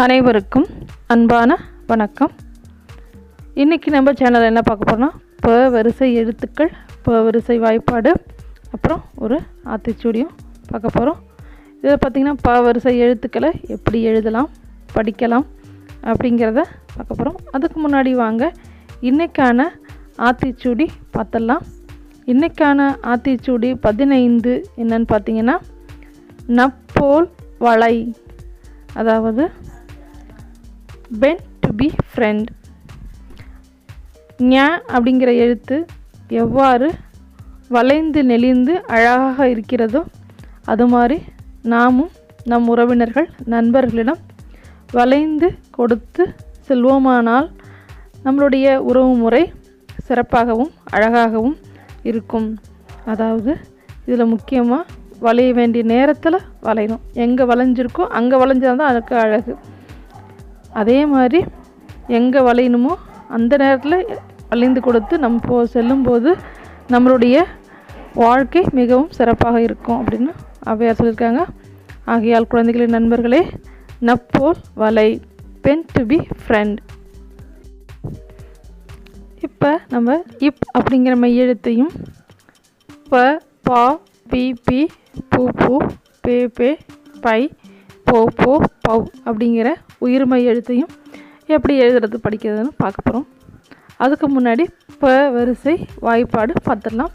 அனைவருக்கும் அன்பான வணக்கம். இன்றைக்கி நம்ம சேனலில் என்ன பார்க்க போகிறோம்னா ப வரிசை எழுத்துக்கள், ப வரிசை வாய்ப்பாடு, அப்புறம் ஒரு ஆத்திச்சூடியும் பார்க்க போகிறோம். இதில் பார்த்திங்கன்னா ப வரிசை எழுத்துக்களை எப்படி எழுதலாம், படிக்கலாம் அப்படிங்கிறத பார்க்க போகிறோம். அதுக்கு முன்னாடி வாங்க இன்றைக்கான ஆத்திச்சூடி பார்த்துடலாம். இன்றைக்கான ஆத்திச்சூடி 15 என்னன்னு பார்த்திங்கன்னா நப்போல் வளை, அதாவது bend to be friend. ஞ அப்படிங்கிற எழுத்து எவ்வாறு வளைந்து நெளிந்து அழகாக இருக்கிறதோ அது மாதிரி நாமும் நம் உறவினர்கள் நண்பர்களிடம் வளைந்து கொடுத்து செல்வோமானால் நம்மளுடைய உறவு முறை சிறப்பாகவும் அழகாகவும் இருக்கும். அதாவது இதில் முக்கியமாக வளைய வேண்டிய நேரத்தில் வளையணும். எங்கே வளைஞ்சிருக்கோ அங்கே வளைஞ்சாதான் அதுக்கு அழகு. அதே மாதிரி எங்கே வளையணுமோ அந்த நேரத்தில் வளைந்து கொடுத்து நம்ம செல்லும்போது நம்மளுடைய வாழ்க்கை மிகவும் சிறப்பாக இருக்கும் அப்படின்னு அவ்வையார் சொல்லியிருக்காங்க. ஆகையால் குழந்தைகளின் நண்பர்களே, நப்போல் வளை, bend to be friend. இப்போ நம்ம இப் அப்படிங்கிற மெய்யெழுத்தையும் ப, பா, பி, பி, பூ, பூ, பே, பே, பை, போ, போ, பவ் அப்படிங்கிற உயிர்மை எழுத்தையும் எப்படி எழுதுறது படிக்கிறதுன்னு பார்க்க போகிறோம். அதுக்கு முன்னாடி ப வரிசை வாய்ப்பாடு பார்த்துடலாம்.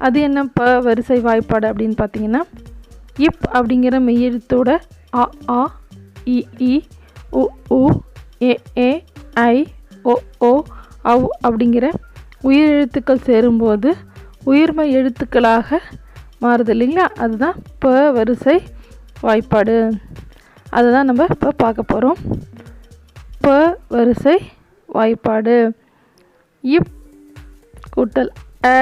அது என்ன ப வரிசை வாய்ப்பாடு அப்படின்னு பார்த்தீங்கன்னா, இப் அப்படிங்கிற மெய்யெழுத்தோட அ, ஆ, இ, ஈ, உ, ஊ, ஏ, ஏ, ஐ, ஓ, ஓ, அவ் அப்படிங்கிற உயிரெழுத்துக்கள் சேரும்போது உயிர்மை எழுத்துக்களாக மாறுது இல்லைங்களா? அதுதான் ப வரிசை வாய்ப்பாடு. அதுதான் நம்ம இப்போ பார்க்க போகிறோம். ப வரிசை வாய்ப்பாடு. இப் கூட்டல் அ,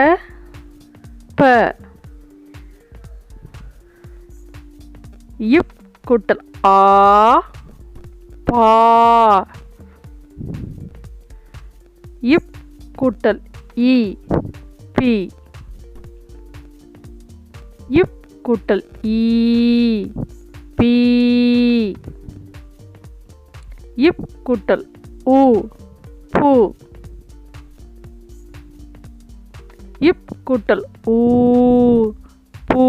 ப. இப் கூட்டல் ஆ, பா. இப் கூட்டல் இ, பி. இப் கூட்டல் ஈ, பி. இப் கூட்டல் ஊ, பூ. இப் கூட்டல் ஊ, பூ.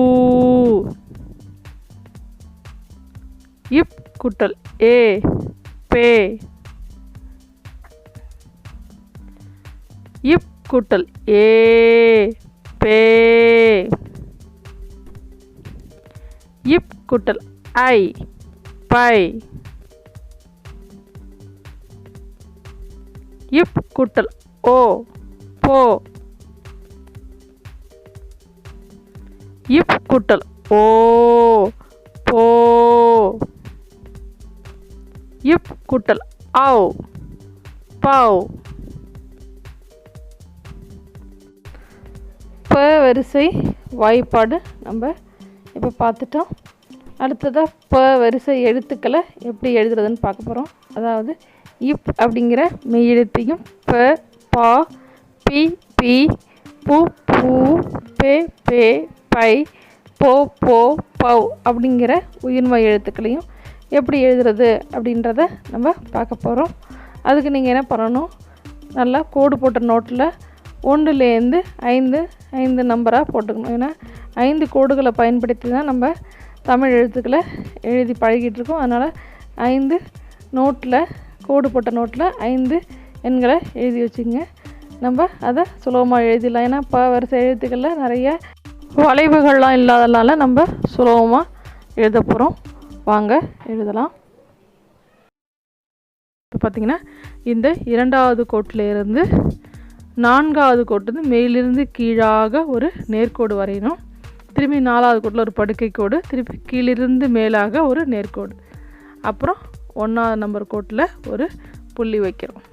இப் கூட்டல் ஏ, பே. இப் கூட்டல் ஏ, பே. இப் கூட்டல் ஐ, பை. இப் கூட்டல் ஓ, போ. இப் கூட்டல் ஓ, போ. இப் கூட்டல் ஆவ், பாவ். ப வரிசை வாய்ப்பாடு நம்ம இப்போ பார்த்துட்டோம். அடுத்ததாக ப வரிசை எழுத்துக்களை எப்படி எழுதுறதுன்னு பார்க்க போகிறோம். அதாவது இப் அப்படிங்கிற மெய்யெழுத்தையும் ப, பா, பி, பி, பூ, பூ, பே, பே, பை, போ, போ, பவ் அப்படிங்கிற உயிர்மை எழுத்துக்களையும் எப்படி எழுதுறது அப்படின்றத நம்ம பார்க்க போகிறோம். அதுக்கு நீங்கள் என்ன பண்ணணும், நல்லா கோடு போட்ட நோட்டில் 1லேருந்து 5 நம்பராக போட்டுக்கணும். ஏன்னா 5 கோடுகளை பயன்படுத்தி தான் நம்ம தமிழ் எழுத்துக்களை எழுதி பழகிட்டு இருக்கோம். அதனால் 5 நோட்டில், கோடு போட்ட நோட்டில் 5 எண்களை எழுதி வச்சுங்க. நம்ம அதை சுலபமாக எழுதிடலாம். ஏன்னா ப வரிசை எழுத்துக்களில் நிறைய வளைவுகள்லாம் இல்லாதனால நம்ம சுலபமாக எழுத போகிறோம். வாங்க எழுதலாம். இப்போ பார்த்திங்கன்னா இந்த 2வது கோட்டிலேருந்து 4வது கோட்டு மேலிருந்து கீழாக ஒரு நேர்கோடு வரையணும். திரும்பி 4வது கோட்டில் ஒரு படுக்கை கோடு, திருப்பி கீழிருந்து மேலாக ஒரு நேர்கோடு, அப்புறம் 1வது நம்பர் கோட்டில் ஒரு புள்ளி வைக்கிறோம்.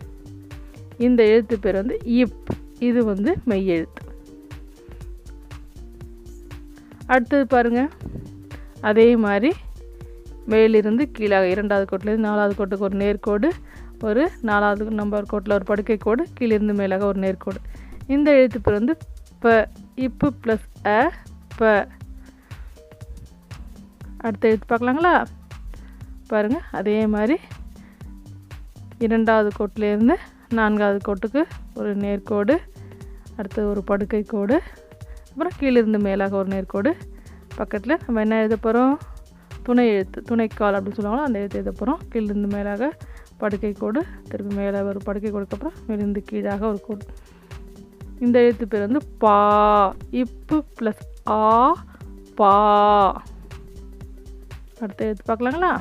இந்த எழுத்து பேர் இப். இது மெய் எழுத்து. அடுத்தது பாருங்கள், அதே மாதிரி மேலிருந்து கீழாக 2வது கோட்டிலேருந்து 4வது கோட்டுக்கு ஒரு நேர்கோடு, ஒரு 4வது நம்பர் கோட்டில் ஒரு படுக்கை கோடு, கீழிருந்து மேலாக ஒரு நேர்கோடு. இந்த எழுத்து பேர் ப. இப்பு ப்ளஸ் அ, ப. அடுத்த எழுத்து பார்க்கலாங்களா? பாருங்கள், அதே மாதிரி இரண்டாவது கோட்டிலேருந்து நான்காவது கோட்டுக்கு ஒரு நேர்கோடு, அடுத்தது ஒரு படுக்கை கோடு, அப்புறம் கீழிருந்து மேலாக ஒரு நேர்கோடு. பக்கத்தில் நம்ம என்ன எழுத போகிறோம்? துணை எழுத்து, துணைக்கால் அப்படின்னு சொல்லுவாங்களோ அந்த எழுத்து எழுத போகிறோம். கீழிருந்து மேலாக படுக்கை கோடு, திருப்பி மேலே ஒரு படுக்கை கோடுக்கு அப்புறம் மேலிருந்து கீழாக ஒரு கோடு. இந்த எழுத்து பேர் வந்து பா. இப்பு ப்ளஸ் ஆ, பா. அடுத்த எழுத்து பார்க்கலாங்களா?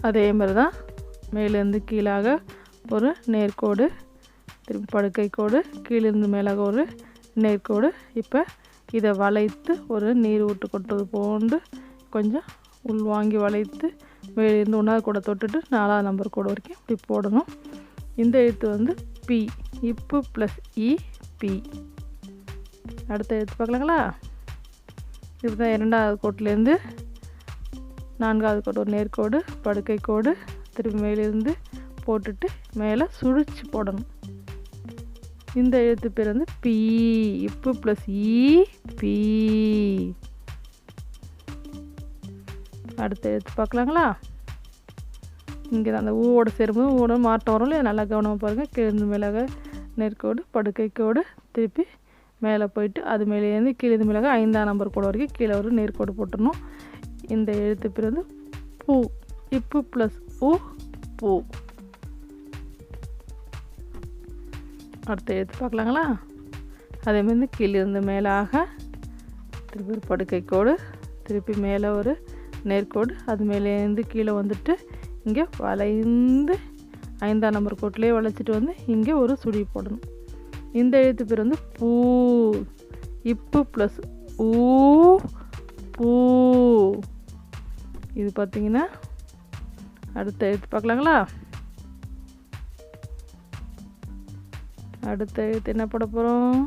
அதே மாதிரி தான் மேலேருந்து கீழாக ஒரு நேர்கோடு, திருப்பி படுக்கை கோடு, கீழிருந்து மேலாக ஒரு நேர்கோடு. இப்போ இதை வளைத்து ஒரு நீர் ஊட்டு கொட்டுவது போன்று கொஞ்சம் உள்வாங்கி வளைத்து மேலிருந்து 1வது கோடை தொட்டுட்டு 4வது நம்பர் கோடு வரைக்கும் இப்படி போடணும். இந்த எழுத்து வந்து பி. இப்பு ப்ளஸ் இ, பி. அடுத்த எழுத்து பார்க்கலாங்களா? இப்படி தான் 2வது கோட்டிலேருந்து 4வது கோடு ஒரு நேர்கோடு, படுக்கை கோடு, திருப்பி மேலிருந்து போட்டுட்டு மேலே சுழிச்சு போடணும். இந்த எழுத்து பேர் வந்து பி. இப்பு ப்ளஸ் இ, பி. அடுத்த எழுத்து பார்க்கலாங்களா? இங்கே தான் அந்த ஊவோட சேரும்போது ஊவோட மாட்டம் வரும் இல்லையா, நல்லா கவனமாக பாருங்கள். கீழிருந்து மேலாக நேர்கோடு, படுக்கை கோடு, திருப்பி மேலே போயிட்டு அது மேலேருந்து கீழிருந்து மேலாக 5ஆம் நம்பர் கோடு வரைக்கும் கீழே ஒரு நேர்கோடு போட்டுடணும். இந்த எழுத்து பேர் வந்து பூ. இப்பு ப்ளஸ் உ, பூ. அடுத்த எழுத்து பார்க்கலாங்களா? அதேமாதிரி கீழிருந்து மேலாக திருப்பி ஒரு படுக்கை கோடு, திருப்பி மேலே ஒரு நேர்கோடு, அது மேலேருந்து கீழே வந்துட்டு இங்கே வளைந்து 5ஆம் நம்பர் கோட்டிலே வளைச்சிட்டு வந்து இங்கே ஒரு சுழி போடணும். இந்த எழுத்து பேர் வந்து பூ. இப்பு ப்ளஸ் ஊ, பூ. இது பார்த்திங்கன்னா அடுத்த எழுத்து பார்க்கலாங்களா? அடுத்த எழுத்து என்ன போட போகிறோம்?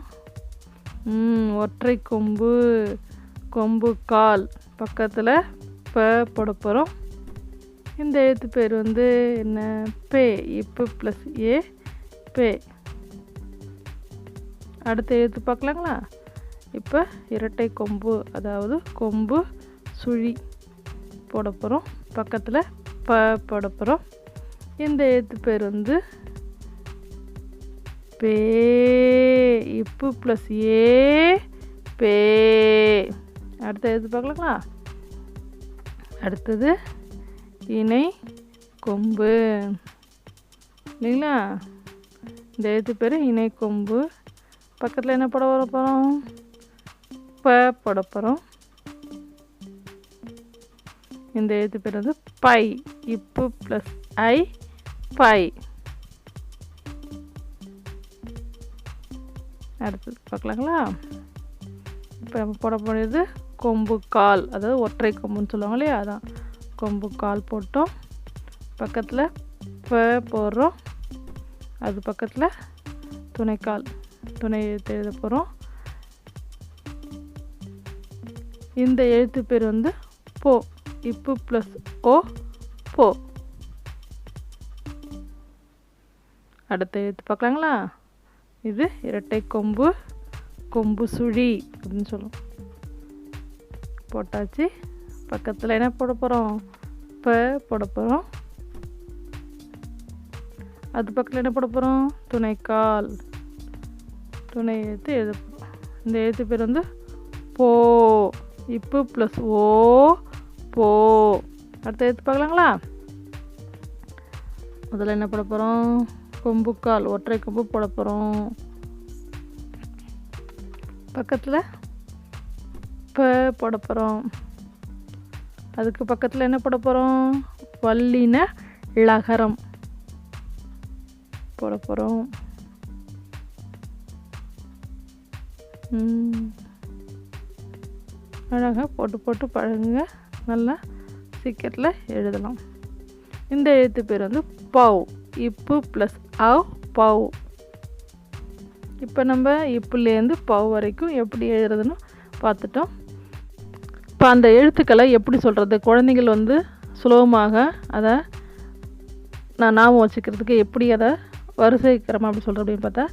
ஒற்றை கொம்பு, கொம்பு கால். பக்கத்தில் ப போட போகிறோம். இந்த எழுத்து பேர் வந்து என்ன? பே. இப்பு ப்ளஸ் ஏ, பே. அடுத்த எழுத்து பார்க்கலாங்களா? இப்போ இரட்டை கொம்பு, அதாவது கொம்பு சுழி போட போகிறோம். பக்கத்தில் ப போட போகிறோம். இந்த எழுத்து பேர் வந்து பே. இப்பு ப்ளஸ் ஏ, பே. அடுத்த எழுத்து பார்க்கலாங்களா? அடுத்தது இணை கொம்பு இல்லைங்களா? இந்த எழுத்து பேர் இணை கொம்பு. பக்கத்தில் என்ன போட போகிறோம்? ப போட போகிறோம். இந்த எழுத்து பேர் வந்து பை. இப்பு ப்ளஸ் ஐ, பை. அடுத்தது பார்க்கலாங்களா? இப்போ நம்ம போட போகிறது கொம்பு கால், அதாவது ஒற்றை கொம்புன்னு சொல்லுவாங்க இல்லையா, அதான் கொம்பு கால் போட்டோம். பக்கத்தில் ப போடுறோம். அது பக்கத்தில் துணைக்கால், துணை எழுத்து எழுத போகிறோம். இந்த எழுத்து பேர் வந்து போ. இப்பு ப்ளஸ் ஓ, போ. அடுத்த எழுத்து பார்க்கலாங்களா? இது இரட்டை கொம்பு, கொம்பு சுழி அப்படின்னு சொல்லுவோம். போட்டாச்சு. பக்கத்தில் என்ன போட போகிறோம்? ப போட போகிறோம். அது பக்கத்தில் என்ன போட போகிறோம்? துணைக்கால், துணை எழுத்து எழுத போகிறோம். இந்த எழுத்து பேர் வந்து போ. இப்பு ப்ளஸ் ஓ, போ. அடுத்த எழுத்து பார்க்கலாங்களா? முதல்ல என்ன போட போகிறோம்? கொம்புக்கால், ஒற்றை கொம்பு போட போகிறோம். பக்கத்தில் ப போட போகிறோம். அதுக்கு பக்கத்தில் என்ன போட போகிறோம்? வல்லின ழகரம் போட போகிறோம். அழகாக போட்டு போட்டு பழகுங்க, நல்லா சீக்கிரத்தில் எழுதலாம். இந்த எழுத்து பேர் வந்து பவ். இப்பு ப்ளஸ் அவ், பவ். இப்போ நம்ம இப்புலேருந்து பவ் வரைக்கும் எப்படி எழுதுறதுன்னு பார்த்துட்டோம். இப்போ அந்த எழுத்துக்களை எப்படி சொல்கிறது, குழந்தைகள் வந்து சுலபமாக அதை நான் ஞாபகம் வச்சுக்கிறதுக்கு எப்படி அதை வரிசை கிரமம் அப்படி சொல்கிறேன் அப்படின்னு பார்த்தா,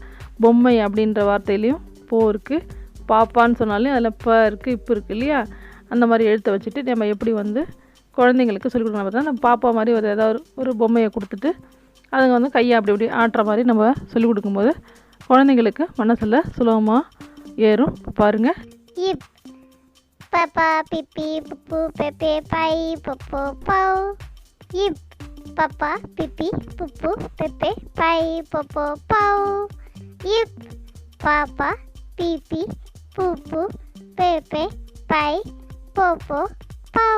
பொம்மை அப்படின்ற வார்த்தையிலையும் போ இருக்குது, பாப்பான்னு சொன்னாலே அதில் ப இருக்குது, இப்போ இருக்குது இல்லையா, அந்த மாதிரி எழுத்தை வச்சுட்டு நம்ம எப்படி வந்து குழந்தைங்களுக்கு சொல்லிக் கொடுக்கணும். பார்த்தா நம்ம பாப்பா மாதிரி ஏதாவது ஒரு பொம்மையை கொடுத்துட்டு அதுங்க வந்து கையை அப்படி இப்படி ஆட்டுற மாதிரி நம்ம சொல்லிக் கொடுக்கும்போது குழந்தைங்களுக்கு மனசில் சுலபமாக ஏறும். பாருங்கள். இப் பாப்பா பிப்பி புப்பு பெப்பே பை பொப்போ பௌ. இப் பாப்பா பிப்பி புப்பு பெப்பே பை பொப்போ பௌ. இப் பாப்பா பிப்பி புப்பு பெப்பே பை பொப்போ பௌ.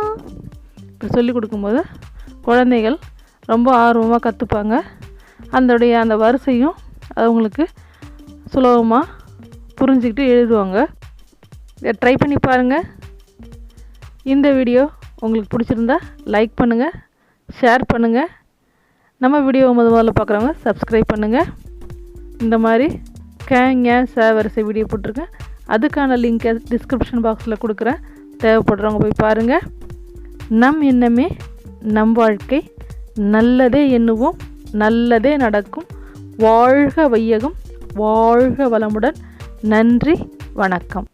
இப்போ சொல்லிக் கொடுக்கும்போது குழந்தைகள் ரொம்ப ஆர்வமாக கற்றுப்பாங்க. அந்த வரிசையும் அவங்களுக்கு சுலபமாக புரிஞ்சுக்கிட்டு எழுதுவாங்க. இதை ட்ரை பண்ணி பாருங்கள். இந்த வீடியோ உங்களுக்கு பிடிச்சிருந்தா லைக் பண்ணுங்கள், ஷேர் பண்ணுங்கள். நம்ம வீடியோவை முதல்ல பார்க்குறவங்க சப்ஸ்கிரைப் பண்ணுங்கள். இந்த மாதிரி வரிசை வீடியோ போட்டிருக்கேன். அதுக்கான லிங்க்கை டிஸ்கிரிப்ஷன் பாக்ஸில் கொடுக்குறேன். தேவைப்படுறவங்க போய் பாருங்கள். நம் எண்ணமே நம் வாழ்க்கை. நல்லதே எண்ணுவோம், நல்லதே நடக்கும். வாழ்க வையகம், வாழ்க வளமுடன். நன்றி, வணக்கம்.